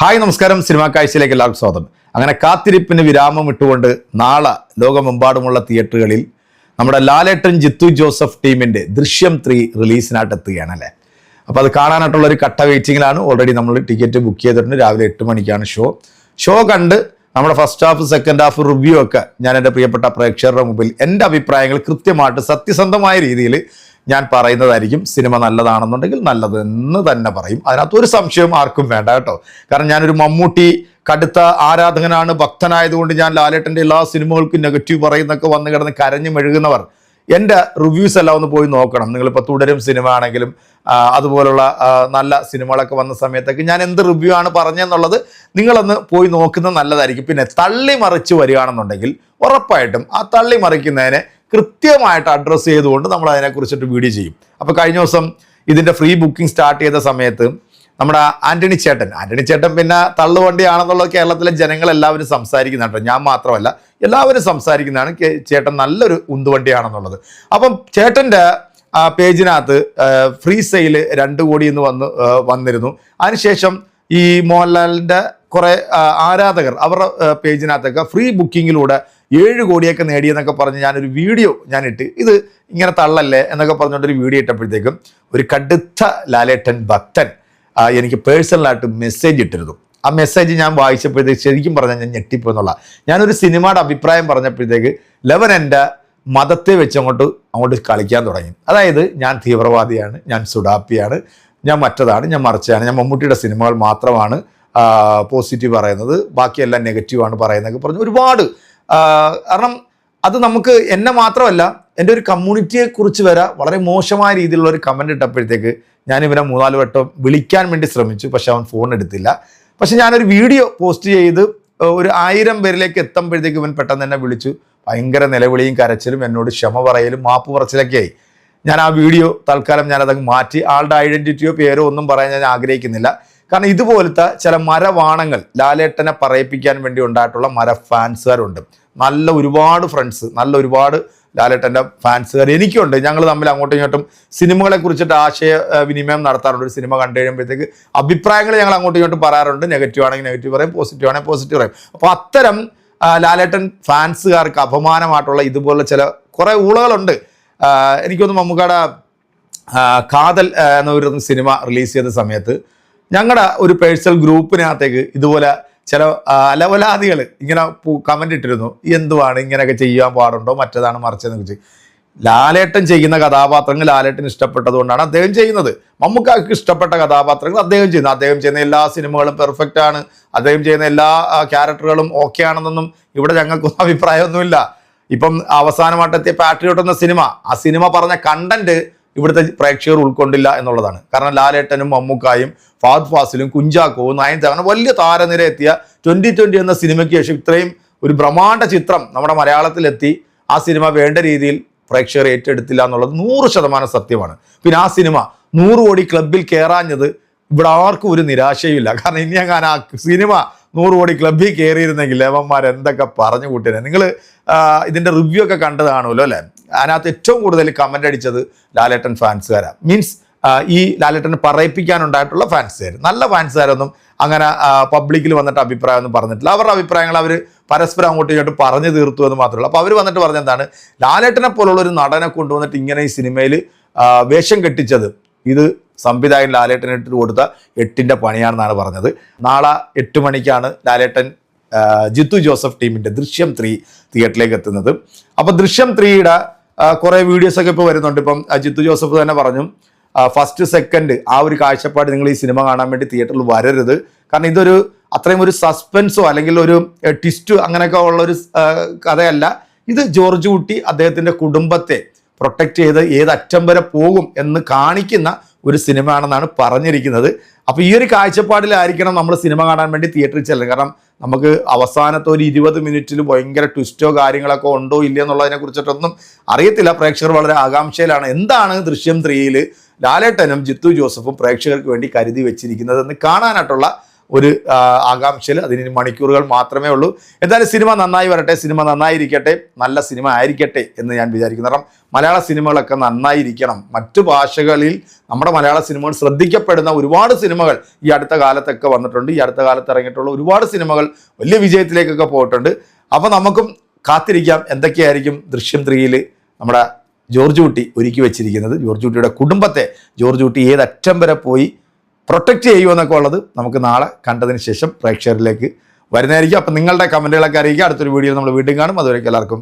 Hi നമസ്കാരം, cinema കാഴ്ചയിലേക്ക് എല്ലാവർക്കും സ്വാഗതം. അങ്ങനെ കാത്തിരിപ്പിന് വിരാമം ഇട്ടുകൊണ്ട് നാളെ ലോകമെമ്പാടുമുള്ള തിയേറ്ററുകളിൽ നമ്മുടെ ലാലേട്ടൻ ജിത്തു ജോസഫ് ടീമിന്റെ ദൃശ്യം 3 റിലീസിനായിട്ട് എത്തുകയാണ് അല്ലേ. അപ്പോൾ അത് കാണാനായിട്ടുള്ള ഒരു കട്ട വെയിറ്റിങ്ങിലാണ്. ഓൾറെഡി നമ്മൾ ടിക്കറ്റ് ബുക്ക് ചെയ്തിട്ടുണ്ട്. രാവിലെ 8 മണിക്കാണ് ഷോ കണ്ട് നമ്മുടെ first half second half review ഒക്കെ ഞാൻ എൻ്റെ പ്രിയപ്പെട്ട പ്രേക്ഷകരുടെ മുമ്പിൽ എൻ്റെ അഭിപ്രായങ്ങൾ കൃത്യമായിട്ട് സത്യസന്ധമായ രീതിയിൽ ഞാൻ പറയുന്നതായിരിക്കും. സിനിമ നല്ലതാണെന്നുണ്ടെങ്കിൽ നല്ലതെന്ന് തന്നെ പറയും. അതിനകത്തൊരു സംശയം ആർക്കും വേണ്ട കേട്ടോ. കാരണം ഞാനൊരു മമ്മൂട്ടി കടുത്ത ആരാധകനാണ്, ഭക്തനായതുകൊണ്ട് ഞാൻ ലാലേട്ടൻ്റെ എല്ലാ സിനിമകൾക്കും നെഗറ്റീവ് പറയുന്നൊക്കെ വന്ന് കിടന്ന് കരഞ്ഞു മെഴുകുന്നവർ എൻ്റെ റിവ്യൂസ് എല്ലാം ഒന്ന് പോയി നോക്കണം. നിങ്ങളിപ്പോൾ തുടരും സിനിമ ആണെങ്കിലും അതുപോലുള്ള നല്ല സിനിമകളൊക്കെ വന്ന സമയത്തൊക്കെ ഞാൻ എന്ത് റിവ്യൂ ആണ് പറഞ്ഞതെന്നുള്ളത് നിങ്ങളൊന്ന് പോയി നോക്കുന്നത് നല്ലതായിരിക്കും. പിന്നെ തള്ളിമറിച്ച് വരികയാണെന്നുണ്ടെങ്കിൽ ഉറപ്പായിട്ടും ആ തള്ളിമറിക്കുന്നതിനെ കൃത്യമായിട്ട് അഡ്രസ്സ് ചെയ്തുകൊണ്ട് നമ്മൾ അതിനെക്കുറിച്ചിട്ട് വീഡിയോ ചെയ്യും. അപ്പോൾ കഴിഞ്ഞ ദിവസം ഇതിൻ്റെ ഫ്രീ ബുക്കിംഗ് സ്റ്റാർട്ട് ചെയ്ത സമയത്ത് നമ്മുടെ ആൻ്റണി ചേട്ടൻ പിന്നെ തള്ളുവണ്ടിയാണെന്നുള്ളത് കേരളത്തിലെ ജനങ്ങളെല്ലാവരും സംസാരിക്കുന്ന കേട്ടോ. ഞാൻ മാത്രമല്ല, എല്ലാവരും സംസാരിക്കുന്നതാണ് ചേട്ടൻ നല്ലൊരു ഉന്തുവണ്ടിയാണെന്നുള്ളത്. അപ്പം ചേട്ടൻ്റെ പേജിനകത്ത് ഫ്രീ സെയിൽ 2 കോടി എന്ന് വന്നിരുന്നു. അതിനുശേഷം ഈ മോഹൻലാലിൻ്റെ കുറേ ആരാധകർ അവരുടെ പേജിനകത്തൊക്കെ ഫ്രീ ബുക്കിങ്ങിലൂടെ 7 കോടിയൊക്കെ നേടിയെന്നൊക്കെ പറഞ്ഞ് ഞാനൊരു വീഡിയോ ഞാനിട്ട് ഇത് ഇങ്ങനെ തള്ളല്ലേ എന്നൊക്കെ പറഞ്ഞുകൊണ്ടൊരു വീഡിയോ ഇട്ടപ്പോഴത്തേക്കും ഒരു കടുത്ത ലാലേട്ടൻ ഭക്തൻ എനിക്ക് പേഴ്സണലായിട്ട് മെസ്സേജ് ഇട്ടിരുന്നു. ആ മെസ്സേജ് ഞാൻ വായിച്ചപ്പോഴത്തേക്ക് ശരിക്കും പറഞ്ഞാൽ ഞാൻ ഞെട്ടിപ്പോന്നുള്ള. ഞാനൊരു സിനിമയുടെ അഭിപ്രായം പറഞ്ഞപ്പോഴത്തേക്ക് ലെവൻ എൻ്റെ മതത്തെ വെച്ച് അങ്ങോട്ട് കളിക്കാൻ തുടങ്ങി. അതായത് ഞാൻ തീവ്രവാദിയാണ്, ഞാൻ സുഡാപ്പിയാണ്, ഞാൻ മറ്റതാണ്, ഞാൻ മറിച്ചാണ്, ഞാൻ മമ്മൂട്ടിയുടെ സിനിമകൾ മാത്രമാണ് പോസിറ്റീവ് പറയുന്നത്, ബാക്കിയെല്ലാം നെഗറ്റീവാണ് പറയുന്നതൊക്കെ പറഞ്ഞ് ഒരുപാട്. കാരണം അത് നമുക്ക് എന്നെ മാത്രമല്ല എൻ്റെ ഒരു കമ്മ്യൂണിറ്റിയെക്കുറിച്ച് വരെ വളരെ മോശമായ രീതിയിലുള്ള ഒരു കമൻ്റ് ഇട്ടപ്പോഴത്തേക്ക് ഞാൻ ഇവനെ 3-4 വട്ടം വിളിക്കാൻ വേണ്ടി ശ്രമിച്ചു. പക്ഷെ അവൻ ഫോൺ എടുത്തില്ല. പക്ഷെ ഞാനൊരു വീഡിയോ പോസ്റ്റ് ചെയ്ത് ഒരു 1000 പേരിലേക്ക് എത്തുമ്പോഴത്തേക്ക് ഇവൻ പെട്ടെന്ന് എന്നെ വിളിച്ചു. ഭയങ്കര നിലവിളിയും കരച്ചിലും എന്നോട് ക്ഷമ പറയലും മാപ്പ് പറച്ചിലൊക്കെ ആയി. ഞാൻ ആ വീഡിയോ തൽക്കാലം ഞാനതങ്ങ് മാറ്റി. ആളുടെ ഐഡൻറ്റിറ്റിയോ പേരോ ഒന്നും പറയാൻ ഞാൻ ആഗ്രഹിക്കുന്നില്ല. കാരണം ഇതുപോലത്തെ ചില മരവാണങ്ങൾ ലാലേട്ടനെ പറയിപ്പിക്കാൻ വേണ്ടി ഉണ്ടായിട്ടുള്ള ഫാൻസുകാരുണ്ട്. നല്ല ഒരുപാട് ഫ്രണ്ട്സ്, നല്ല ഒരുപാട് ലാലേട്ടൻ്റെ ഫാൻസുകാർ എനിക്കുണ്ട്. ഞങ്ങൾ തമ്മിൽ അങ്ങോട്ടും ഇങ്ങോട്ടും സിനിമകളെ കുറിച്ചിട്ട് ആശയവിനിമയം നടത്താറുണ്ട്. ഒരു സിനിമ കണ്ടു കഴിയുമ്പോഴത്തേക്ക് അഭിപ്രായങ്ങൾ ഞങ്ങൾ അങ്ങോട്ടും ഇങ്ങോട്ടും പറയാറുണ്ട്. നെഗറ്റീവ് ആണെങ്കിൽ നെഗറ്റീവ് പറയും, പോസിറ്റീവ് ആണെങ്കിൽ പോസിറ്റീവ് പറയും. അപ്പോൾ അത്തരം ലാലേട്ടൻ ഫാൻസുകാർക്ക് അപമാനമായിട്ടുള്ള ഇതുപോലെ ചില കുറേ ഊളകളുണ്ട്. എനിക്കൊന്ന് മമ്മൂക്കയുടെ കാതൽ എന്നൊരു സിനിമ റിലീസ് ചെയ്ത സമയത്ത് ഞങ്ങളുടെ ഒരു പേഴ്സണൽ ഗ്രൂപ്പിനകത്തേക്ക് ഇതുപോലെ ചില അലവലാദികൾ ഇങ്ങനെ കമൻ്റ് ഇട്ടിരുന്നു. എന്തുവാണ് ഇങ്ങനെയൊക്കെ ചെയ്യാൻ പാടുണ്ടോ, മറ്റേതാണ് മറിച്ചതെന്ന് വെച്ച്. ലാലേട്ടൻ ചെയ്യുന്ന കഥാപാത്രങ്ങൾ ലാലേട്ടൻ ഇഷ്ടപ്പെട്ടതുകൊണ്ടാണ് അദ്ദേഹം ചെയ്യുന്നത്. മമ്മൂക്കാക്ക് ഇഷ്ടപ്പെട്ട കഥാപാത്രങ്ങൾ അദ്ദേഹം ചെയ്യുന്നത്. അദ്ദേഹം ചെയ്യുന്ന എല്ലാ സിനിമകളും പെർഫെക്റ്റ് ആണ്, അദ്ദേഹം ചെയ്യുന്ന എല്ലാ ക്യാരക്ടറുകളും ഓക്കെ ആണെന്നൊന്നും ഇവിടെ ഞങ്ങൾക്കൊന്നും അഭിപ്രായമൊന്നുമില്ല. ഇപ്പം അവസാനമായിട്ടെത്തിയ പാട്രിയോട്ട് എന്ന സിനിമ, ആ സിനിമ പറഞ്ഞ കണ്ടന്റ് ഇവിടുത്തെ പ്രേക്ഷകർ ഉൾക്കൊണ്ടില്ല എന്നുള്ളതാണ്. കാരണം ലാലേട്ടനും മമ്മൂക്കായും ഫഹദ് ഫാസിലും കുഞ്ചാക്കോവും നയൻതാര വലിയ താരനിര എത്തിയ 2020 എന്ന സിനിമയ്ക്ക് ശേഷം ഇത്രയും ഒരു ബ്രഹ്മാണ്ഡ ചിത്രം നമ്മുടെ മലയാളത്തിലെത്തി ആ സിനിമ വേണ്ട രീതിയിൽ പ്രേക്ഷകർ ഏറ്റെടുത്തില്ല എന്നുള്ളത് 100% സത്യമാണ്. പിന്നെ ആ സിനിമ 100 കോടി ക്ലബിൽ കയറാഞ്ഞത് ഇവിടെ ആർക്കും ഒരു നിരാശയുമില്ല. കാരണം ഇനി അങ്ങനെ ആ സിനിമ 100 കോടി ക്ലബിൽ കയറിയിരുന്നെങ്കിൽ ലേവന്മാർ എന്തൊക്കെ പറഞ്ഞു കൂട്ടിനെ. നിങ്ങൾ ഇതിൻ്റെ റിവ്യൂ ഒക്കെ കണ്ടത് കാണുമല്ലോ അല്ലേ. അതിനകത്ത് ഏറ്റവും കൂടുതൽ കമൻ്റ് അടിച്ചത് ലാലേട്ടൻ ഫാൻസുകാരാണ്. മീൻസ് ഈ ലാലേട്ടനെ പറയിപ്പിക്കാനുണ്ടായിട്ടുള്ള ഫാൻസുകാർ. നല്ല ഫാൻസുകാരൊന്നും അങ്ങനെ പബ്ലിക്കിൽ വന്നിട്ട് അഭിപ്രായം ഒന്നും പറഞ്ഞിട്ടില്ല. അവരുടെ അഭിപ്രായങ്ങൾ അവർ പരസ്പരം അങ്ങോട്ടും ഇങ്ങോട്ടും പറഞ്ഞു തീർത്തു എന്ന് മാത്രമല്ല. അപ്പോൾ അവർ വന്നിട്ട് പറഞ്ഞെന്താണ്, ലാലേട്ടനെ പോലുള്ള ഒരു നടനെ കൊണ്ടുവന്നിട്ട് ഇങ്ങനെ ഈ സിനിമയിൽ വേഷം കെട്ടിച്ചത് ഇത് സംവിധായകൻ ലാലേട്ടൻ ഇട്ടിട്ട് കൊടുത്ത 8ൻ്റെ പണിയാണെന്നാണ് പറഞ്ഞത്. നാളെ 8 മണിക്കാണ് ലാലേട്ടൻ ജിത്തു ജോസഫ് ടീമിൻ്റെ ദൃശ്യം 3 തിയേറ്ററിലേക്ക് എത്തുന്നത്. അപ്പോൾ ദൃശ്യം 3യുടെ കുറേ വീഡിയോസൊക്കെ ഇപ്പോൾ വരുന്നുണ്ട്. ഇപ്പം ജിത്തു ജോസഫ് തന്നെ പറഞ്ഞു, ഫസ്റ്റ് സെക്കൻഡ് ആ ഒരു കാഴ്ചപ്പാട് നിങ്ങൾ ഈ സിനിമ കാണാൻ വേണ്ടി തിയേറ്ററിൽ വരരുത്. കാരണം ഇതൊരു അത്രയും ഒരു സസ്പെൻസോ അല്ലെങ്കിൽ ഒരു ട്വിസ്റ്റോ അങ്ങനെയൊക്കെ ഉള്ളൊരു കഥയല്ല. ഇത് ജോർജ് കുട്ടി അദ്ദേഹത്തിൻ്റെ കുടുംബത്തെ പ്രൊട്ടക്റ്റ് ചെയ്ത് ഏതറ്റം വരെ പോകും എന്ന് കാണിക്കുന്ന ഒരു സിനിമയാണെന്നാണ് പറഞ്ഞിരിക്കുന്നത്. അപ്പോൾ ഈ ഒരു കാഴ്ചപ്പാടിലായിരിക്കണം നമ്മൾ സിനിമ കാണാൻ വേണ്ടി തിയേറ്ററിൽ ചെല്ലുന്നത്. കാരണം നമുക്ക് അവസാനത്തെ ഒരു 20 മിനിറ്റിൽ ഭയങ്കര ട്വിസ്റ്റോ കാര്യങ്ങളൊക്കെ ഉണ്ടോ ഇല്ലയോ എന്നുള്ളതിനെ കുറിച്ചിട്ടൊന്നും അറിയത്തില്ല. പ്രേക്ഷകർ വളരെ ആകാംക്ഷയിലാണ് എന്താണ് ദൃശ്യം 3യിൽ ലാലേട്ടനും ജിത്തു ജോസഫും പ്രേക്ഷകർക്ക് വേണ്ടി കരുതി വെച്ചിരിക്കുന്നത് എന്ന് കാണാനായിട്ടുള്ള ഒരു ആകാംക്ഷയിൽ. അതിന് മണിക്കൂറുകൾ മാത്രമേ ഉള്ളൂ. എന്തായാലും സിനിമ നന്നായി വരട്ടെ, സിനിമ നന്നായിരിക്കട്ടെ, നല്ല സിനിമ ആയിരിക്കട്ടെ എന്ന് ഞാൻ വിചാരിക്കുന്നു. കാരണം മലയാള സിനിമകളൊക്കെ നന്നായിരിക്കണം. മറ്റു ഭാഷകളിൽ നമ്മുടെ മലയാള സിനിമകൾ ശ്രദ്ധിക്കപ്പെടുന്ന ഒരുപാട് സിനിമകൾ ഈ അടുത്ത കാലത്തൊക്കെ വന്നിട്ടുണ്ട്. ഈ അടുത്ത കാലത്ത് ഇറങ്ങിയിട്ടുള്ള ഒരുപാട് സിനിമകൾ വലിയ വിജയത്തിലേക്കൊക്കെ പോയിട്ടുണ്ട്. അപ്പോൾ നമുക്കും കാത്തിരിക്കാം എന്തൊക്കെയായിരിക്കും ദൃശ്യം 3-ൽ നമ്മുടെ ജോർജ് കുട്ടി ഒരുക്കി വെച്ചിരിക്കുന്നത്. ജോർജ് കുട്ടിയുടെ കുടുംബത്തെ ജോർജ് കുട്ടി ഏതറ്റം വരെ പോയി പ്രൊട്ടക്റ്റ് ചെയ്യുമെന്നൊക്കെ ഉള്ളത് നമുക്ക് നാളെ കണ്ടതിന് ശേഷം പ്രേക്ഷകരിലേക്ക് വരുന്നതായിരിക്കും. അപ്പം നിങ്ങളുടെ കമൻറ്റുകളൊക്കെ അറിയിക്കുക. അടുത്തൊരു വീഡിയോ നമ്മൾ വീണ്ടും കാണും. അതുവരേക്കും എല്ലാവർക്കും